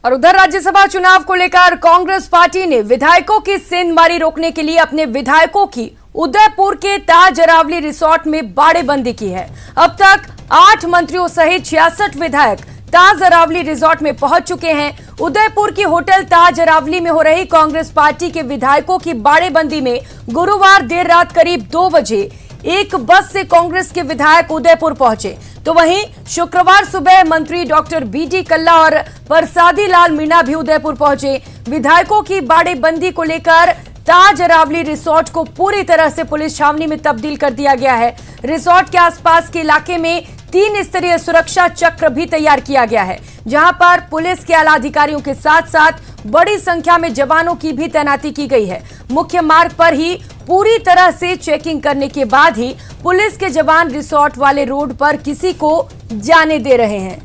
और उधर राज्यसभा चुनाव को लेकर कांग्रेस पार्टी ने विधायकों की सेंधमारी रोकने के लिए अपने विधायकों की उदयपुर के ताज अरावली रिसोर्ट में बाड़ेबंदी की है। अब तक 8 मंत्रियों सहित 66 विधायक ताज अरावली रिसोर्ट में पहुंच चुके हैं। उदयपुर की होटल ताज अरावली में हो रही कांग्रेस पार्टी के विधायकों की बाड़ेबंदी में गुरुवार देर रात करीब 2 बजे एक बस से कांग्रेस के विधायक उदयपुर पहुंचे, तो वहीं शुक्रवार सुबह मंत्री डॉक्टर बीडी कल्ला और परसादी लाल मीणा भी उदयपुर पहुंचे। विधायकों की बाड़ेबंदी को लेकर ताज अरावली रिसोर्ट को पूरी तरह से पुलिस छावनी में तब्दील कर दिया गया है। रिसोर्ट के आसपास के इलाके में 3 स्तरीय सुरक्षा चक्र भी तैयार किया गया है, जहां पर पुलिस के आला अधिकारियों के साथ साथ बड़ी संख्या में जवानों की भी तैनाती की गई है। मुख्य मार्ग पर ही पूरी तरह से चेकिंग करने के बाद ही पुलिस के जवान रिसोर्ट वाले रोड पर किसी को जाने दे रहे हैं।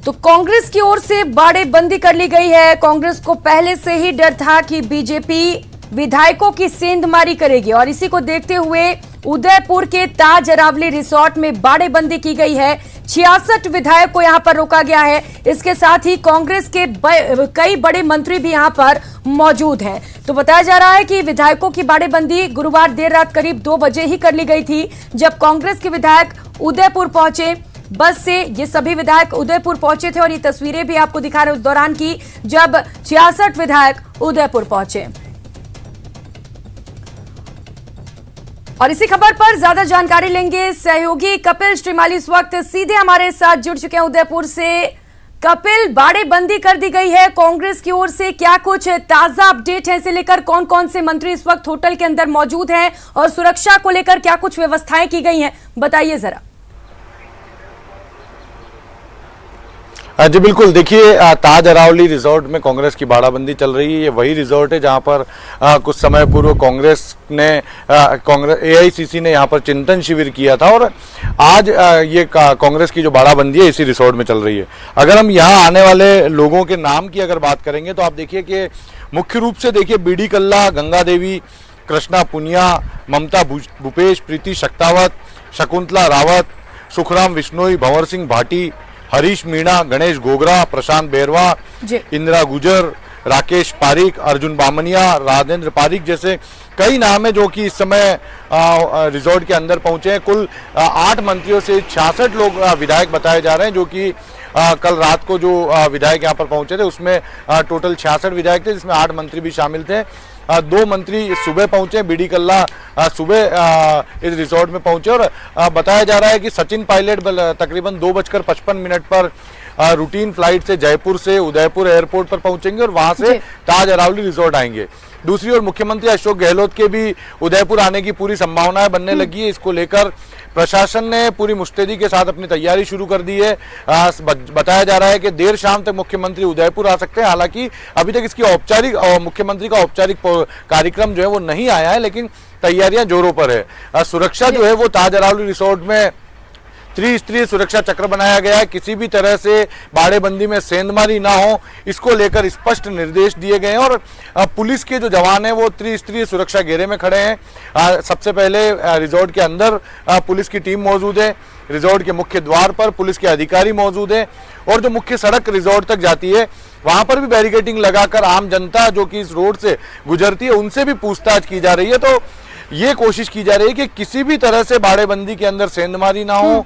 तो कांग्रेस की ओर से बाड़ेबंदी कर ली गई है। कांग्रेस को पहले से ही डर था कि बीजेपी विधायकों की सेंधमारी करेगी और इसी को देखते हुए उदयपुर के ताज अरावली रिसोर्ट में बाड़ेबंदी की गई है। 66 विधायक को यहां पर रोका गया है। इसके साथ ही कांग्रेस के कई बड़े मंत्री भी यहां पर मौजूद हैं। तो बताया जा रहा है कि विधायकों की बाड़ेबंदी गुरुवार देर रात करीब 2 बजे ही कर ली गई थी, जब कांग्रेस के विधायक उदयपुर पहुंचे। बस से ये सभी विधायक उदयपुर पहुंचे थे और ये तस्वीरें भी आपको दिखा रहे उस दौरान की जब 66 विधायक उदयपुर पहुंचे। और इसी खबर पर ज्यादा जानकारी लेंगे सहयोगी कपिल श्रीमाली इस वक्त सीधे हमारे साथ जुड़ चुके हैं उदयपुर से। कपिल, बाड़ेबंदी कर दी गई है कांग्रेस की ओर से, क्या कुछ ताजा अपडेट है? इसे लेकर कौन कौन से मंत्री इस वक्त होटल के अंदर मौजूद हैं और सुरक्षा को लेकर क्या कुछ व्यवस्थाएं की गई हैं, बताइए जरा। जी बिल्कुल, देखिए ताज अरावली रिजॉर्ट में कांग्रेस की बाड़ाबंदी चल रही है। ये वही रिजॉर्ट है जहां पर कुछ समय पूर्व कांग्रेस एआईसीसी ने यहां पर चिंतन शिविर किया था और आज ये कांग्रेस की जो बाड़ाबंदी है इसी रिसोर्ट में चल रही है। अगर हम यहां आने वाले लोगों के नाम की अगर बात करेंगे तो आप देखिए कि मुख्य रूप से देखिए बीडी कल्ला, गंगा देवी, कृष्णा पुनिया, ममता भूपेश, प्रीति शक्तावत, शकुंतला रावत, सुखराम विश्नोई, भंवर सिंह भाटी, हरीश मीणा, गणेश गोगरा, प्रशांत बेरवा, इंदिरा गुजर, राकेश पारिक, अर्जुन बामनिया, राजेंद्र पारिक जैसे कई नाम है जो कि इस समय रिजॉर्ट के अंदर पहुंचे हैं। कुल 8 मंत्रियों से 66 लोग विधायक बताए जा रहे हैं, जो कि कल रात को जो विधायक यहाँ पर पहुंचे थे उसमें टोटल 66 विधायक थे, जिसमें 8 मंत्री भी शामिल थे। 2 मंत्री सुबह पहुंचे, बीडी कल्ला सुबह इस रिसोर्ट में पहुंचे और बताया जा रहा है कि सचिन पायलट तकरीबन 2:55 पर रूटीन फ्लाइट से जयपुर से उदयपुर एयरपोर्ट पर पहुंचेंगे और वहां से ताज अरावली रिसोर्ट आएंगे। दूसरी ओर मुख्यमंत्री अशोक गहलोत के भी उदयपुर आने की पूरी संभावनाएं बनने लगी है। इसको लेकर प्रशासन ने पूरी मुस्तैदी के साथ अपनी तैयारी शुरू कर दी है। बताया जा रहा है कि देर शाम तक मुख्यमंत्री उदयपुर आ सकते हैं। हालांकि अभी तक इसकी औपचारिक मुख्यमंत्री का औपचारिक कार्यक्रम जो है वो नहीं आया है, लेकिन तैयारियां जोरों पर है। सुरक्षा जो है वो ताज अरावली रिसोर्ट में 3 स्तरीय सुरक्षा चक्र बनाया गया है। किसी भी तरह से बाड़ेबंदी में सेंधमारी ना हो, इसको लेकर स्पष्ट निर्देश दिए गए हैं और पुलिस के जो जवान हैं वो 3 स्तरीय सुरक्षा घेरे में खड़े हैं। सबसे पहले रिजॉर्ट के अंदर पुलिस की टीम मौजूद है, रिजॉर्ट के मुख्य द्वार पर पुलिस के अधिकारी मौजूद है और जो मुख्य सड़क रिजॉर्ट तक जाती है वहां पर भी बैरिकेडिंग लगाकर आम जनता जो कि इस रोड से गुजरती है उनसे भी पूछताछ की जा रही है। तो ये कोशिश की जा रही है कि किसी भी तरह से बाड़ेबंदी के अंदर सेंधमारी ना हो,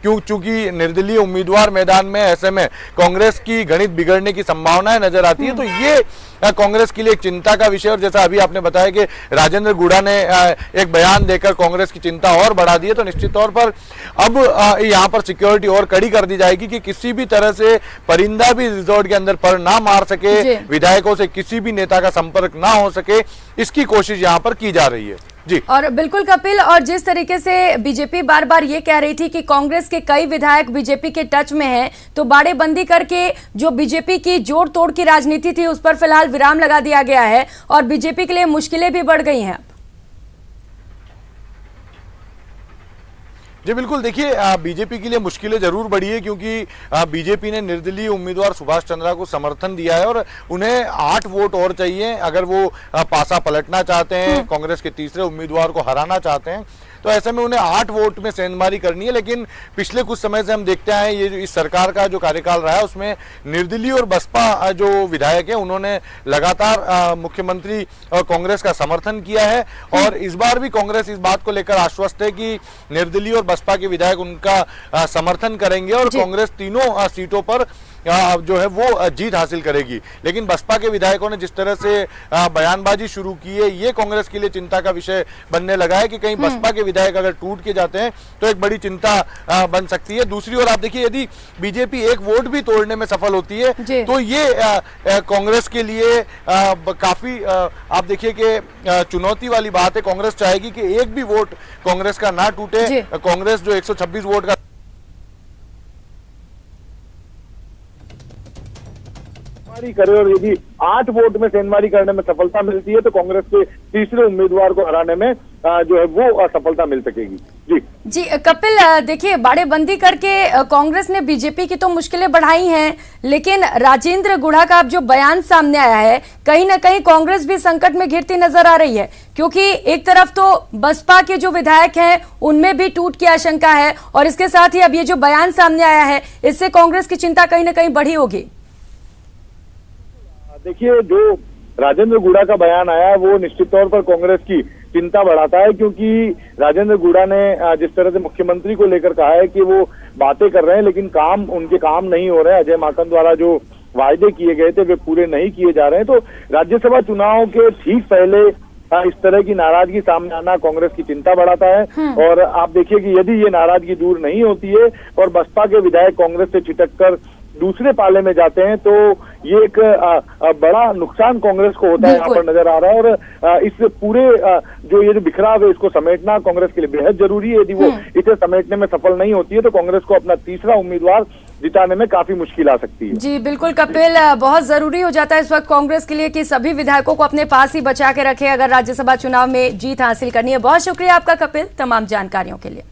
चूंकि निर्दलीय उम्मीदवार मैदान में, ऐसे में कांग्रेस की गणित बिगड़ने की संभावनाएं नजर आती है। तो ये कांग्रेस के लिए एक चिंता का विषय और जैसा अभी आपने बताया कि राजेंद्र गुड़ा ने एक बयान देकर कांग्रेस की चिंता और बढ़ा दी है, तो निश्चित तौर पर अब यहाँ पर सिक्योरिटी और कड़ी कर दी जाएगी कि किसी भी तरह से परिंदा भी रिजॉर्ट के अंदर पर ना मार सके, विधायकों से किसी भी नेता का संपर्क ना हो सके, इसकी कोशिश यहाँ पर की जा रही है। जी और बिल्कुल कपिल, और जिस तरीके से बीजेपी बार बार ये कह रही थी कि कांग्रेस के कई विधायक बीजेपी के टच में हैं, तो बाड़ेबंदी करके जो बीजेपी की जोड़ तोड़ की राजनीति थी उस पर फिलहाल विराम लगा दिया गया है और बीजेपी के लिए मुश्किलें भी बढ़ गई हैं। जी बिल्कुल, देखिए बीजेपी के लिए मुश्किलें जरूर बढ़ी है क्योंकि बीजेपी ने निर्दलीय उम्मीदवार सुभाष चंद्रा को समर्थन दिया है और उन्हें 8 वोट और चाहिए अगर वो पासा पलटना चाहते हैं, कांग्रेस के तीसरे उम्मीदवार को हराना चाहते हैं। तो ऐसे में उन्हें 8 वोट में सेंधमारी करनी है। लेकिन पिछले कुछ समय से हम देखते आए ये इस सरकार का जो कार्यकाल रहा है उसमें निर्दलीय और बसपा जो विधायक है उन्होंने लगातार मुख्यमंत्री और कांग्रेस का समर्थन किया है और इस बार भी कांग्रेस इस बात को लेकर आश्वस्त है कि निर्दलीय और बसपा के विधायक उनका समर्थन करेंगे और कांग्रेस तीनों सीटों पर जो है वो जीत हासिल करेगी। लेकिन बसपा के विधायकों ने जिस तरह से बयानबाजी शुरू की है ये कांग्रेस के लिए चिंता का विषय बनने लगा है कि कहीं बसपा के विधायक अगर टूट के जाते हैं तो एक बड़ी चिंता बन सकती है। दूसरी ओर आप देखिए यदि बीजेपी एक वोट भी तोड़ने में सफल होती है तो ये कांग्रेस के लिए काफी आप देखिए कि चुनौती वाली बात है। कांग्रेस चाहेगी कि एक भी वोट कांग्रेस का ना टूटे। कांग्रेस जो 126 वोट का करे और यदि 8 वोट में सेंधमारी करने में सफलता मिलती है तो कांग्रेस के तीसरे उम्मीदवार को हराने में जो है वो सफलता मिल सकेगी। जी कपिल, देखिए बाड़ेबंदी करके कांग्रेस ने बीजेपी की तो मुश्किलें बढ़ाई हैं, लेकिन राजेंद्र गुढ़ा का अब जो बयान सामने आया है कहीं ना कहीं कांग्रेस भी संकट में घिरती नजर आ रही है, क्योंकि एक तरफ तो बसपा के जो विधायक हैं उनमें भी टूट की आशंका है और इसके साथ ही अब ये जो बयान सामने आया है इससे कांग्रेस की चिंता कहीं ना कहीं बढ़ी होगी। देखिए जो राजेंद्र गुढ़ा का बयान आया वो निश्चित तौर पर कांग्रेस की चिंता बढ़ाता है, क्योंकि राजेंद्र गुढ़ा ने जिस तरह से मुख्यमंत्री को लेकर कहा है कि वो बातें कर रहे हैं लेकिन उनके काम नहीं हो रहे हैं, अजय माकन द्वारा जो वायदे किए गए थे वे पूरे नहीं किए जा रहे हैं। तो राज्यसभा चुनाव के ठीक पहले इस तरह की नाराजगी सामने आना कांग्रेस की चिंता बढ़ाता है। और आप देखिए कि यदि ये नाराजगी दूर नहीं होती है और बसपा के विधायक कांग्रेस से छिटक कर दूसरे पाले में जाते हैं तो ये एक बड़ा नुकसान कांग्रेस को होता है यहाँ पर नजर आ रहा है। और इस पूरे ये जो बिखराव है इसको समेटना कांग्रेस के लिए बेहद जरूरी है। यदि वो इसे समेटने में सफल नहीं होती है तो कांग्रेस को अपना तीसरा उम्मीदवार जिताने में काफी मुश्किल आ सकती है। जी बिल्कुल कपिल, बहुत जरूरी हो जाता है इस वक्त कांग्रेस के लिए कि सभी विधायकों को अपने पास ही बचा के रखे अगर राज्यसभा चुनाव में जीत हासिल करनी है। बहुत शुक्रिया आपका कपिल तमाम जानकारियों के लिए।